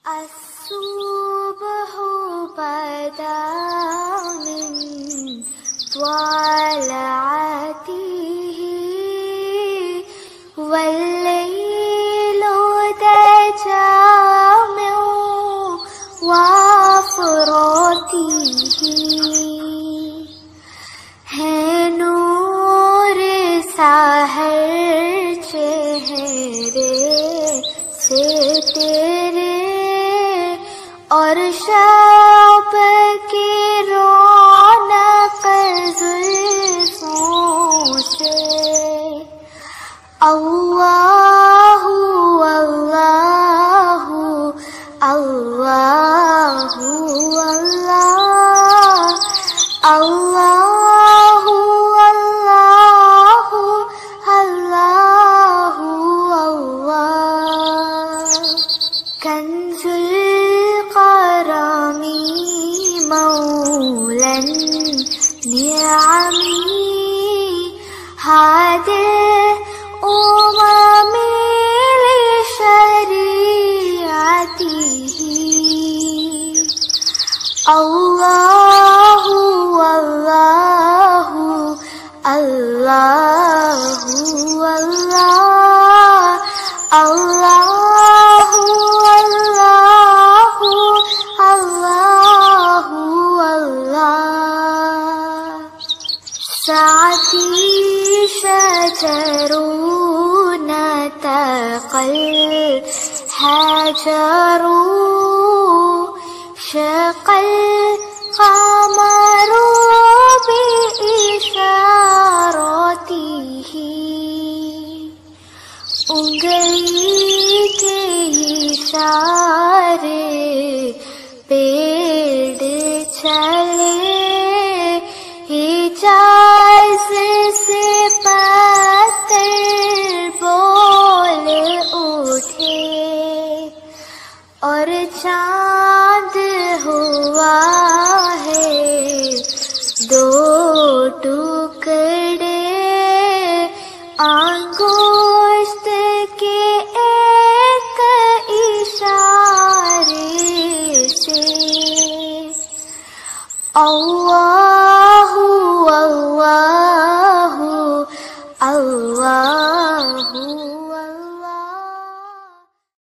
الصبح بدا من طلعته والليل دجى من وفراته ہے نور سحر چہرے سے تیرے اور شب کی رونق زلفوں سے اللہ اللہ اللہ اللہ اللہ اللہ اللہ کنز الکرم مولا النعم ہادی الامم لشریعته اللہ اللہ اللہ اللہ اللہ اللہ اللہ سعدی شجر نطق الحجر شق القمر بإشارته انگلی کے اشارے پیڑ چلے حجاز سے پتھر بول اٹھے اور چاند ہوا ہے دو ٹکڑے انگشت کے ایک اشارے سے اللہ اللہ اللہ